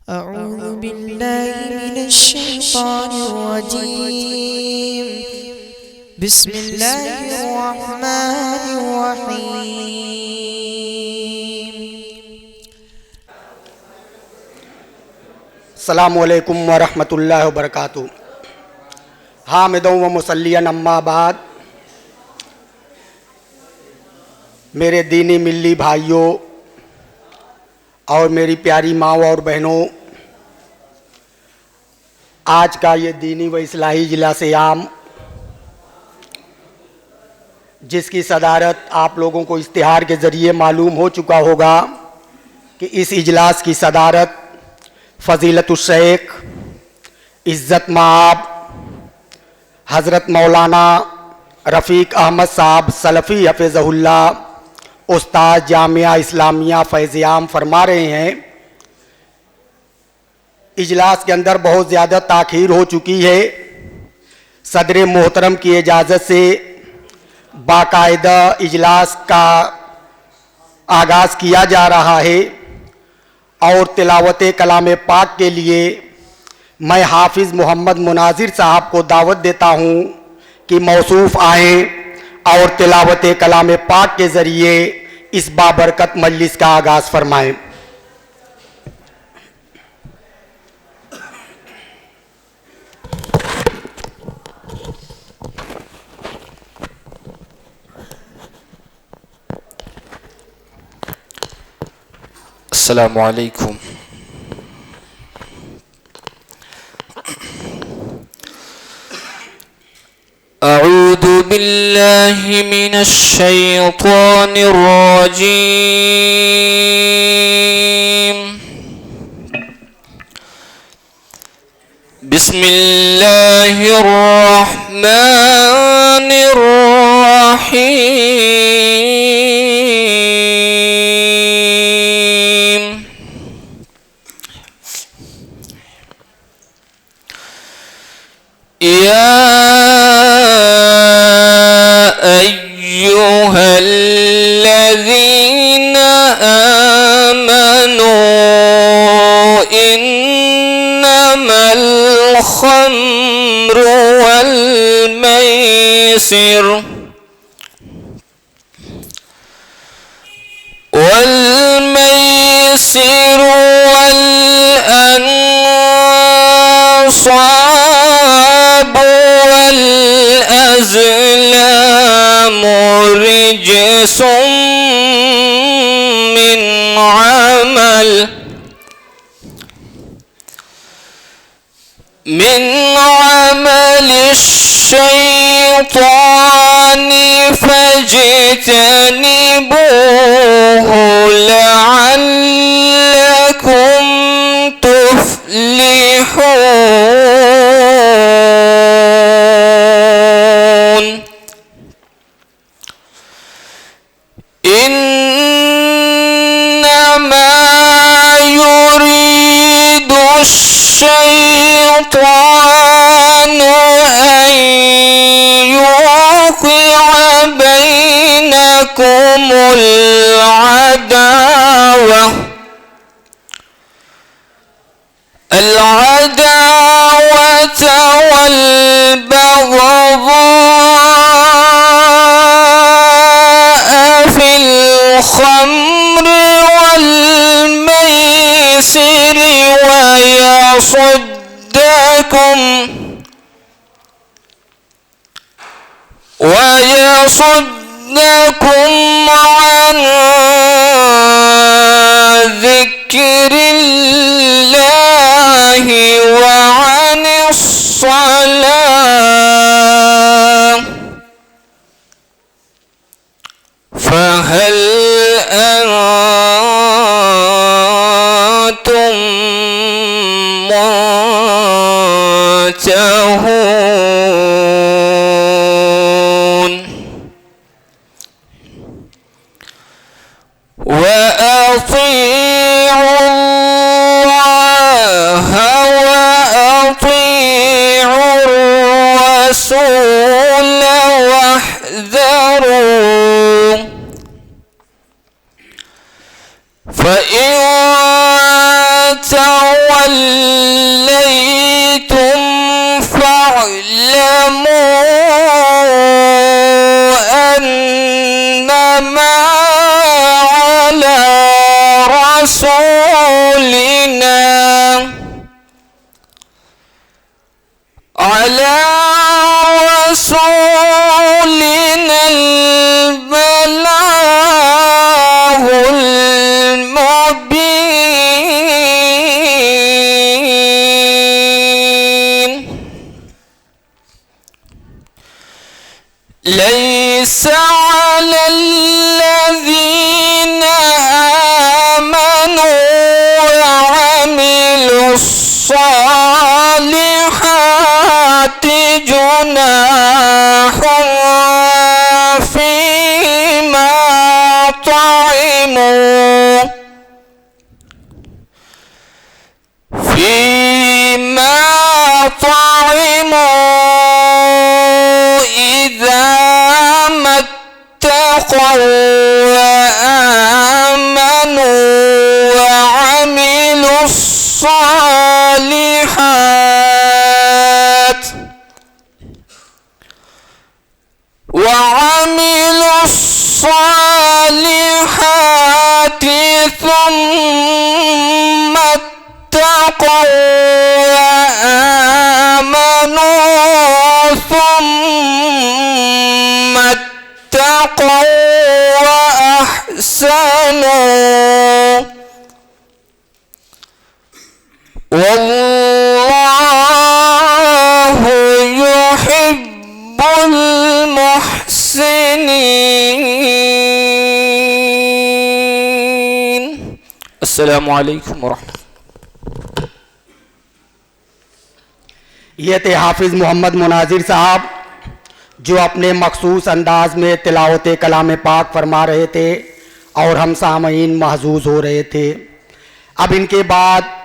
أعوذ بالله من الشيطان الرجيم. بسم الله الرحمن الرحيم. अस्सलामु अलैकुम व रहमतुल्लाहि व बरकातुहू। हामिदों व मुसल्लियन अम्मा बाद। मेरे दीनी मिल्ली भाइयों और मेरी प्यारी माँओं और बहनों, आज का ये दीनी व इस्लाही इजलास आम, जिसकी सदारत आप लोगों को इश्तिहार के ज़रिए मालूम हो चुका होगा कि इस इजलास की सदारत फ़ज़ीलतुश शेख इज़्ज़त माब हज़रत मौलाना रफ़ीक अहमद साहब सलफ़ी हफ़िज़हुल्लाह उस्ताद जामिया इस्लामिया फ़ैज़-ए-आम फरमा रहे हैं। इजलास के अंदर बहुत ज़्यादा ताख़ीर हो चुकी है। सदर मोहतरम की इजाज़त से बाकायदा इजलास का आगाज़ किया जा रहा है और तिलावत कलाम पाक के लिए मैं हाफिज़ मोहम्मद मुनाज़िर साहब को दावत देता हूँ कि मौसूफ़ आएँ और तिलावत कलाम पाक के ज़रिए इस बाबरकत मजलिस का आगाज़ फरमाएँ। अस्सलामु अलैकुम। अऊज़ु बिल्लाहि मिनश शैतानिर रजीम। बिस्मिल्लाहिर रहमानिर रहीम। या अय्युहल्लज़ीना आमनू इन्नमल खम्रु वल मैसिर वल अंसाब वल अज़लाम रिजसुम मिन अमल الشيطان فاجتنبوه لعلكم تفلحون. إنما يريد الشيطان أن يوقع بينكم العداوة والبغضاء في الخمر والميسر ويصدكم عن ذكر الله وعن الصلاة فهل أنتم منتهون؟ وأطيعوا الله وأطيعوا الرسول واحذروا، فإن تولوا توليتم فاعلموا أنما على رسولنا البلاغ المبين. ليس على الذين آمنوا وعملوا الصالحات جناح فيما طعموا إذا ما اتقوا وآمنوا وعملوا الصالحات ثم اتقوا وآمنوا ثم اتقوا وأحسنوا والله يحب المحسنين. السلام عليكم ورحمة الله. ये थे हाफिज़ मोहम्मद मुनाजिर साहब जो अपने मखसूस अंदाज में तिलावत कलाम पाक फरमा रहे थे और हम सामईन महजूज हो रहे थे। अब इनके बाद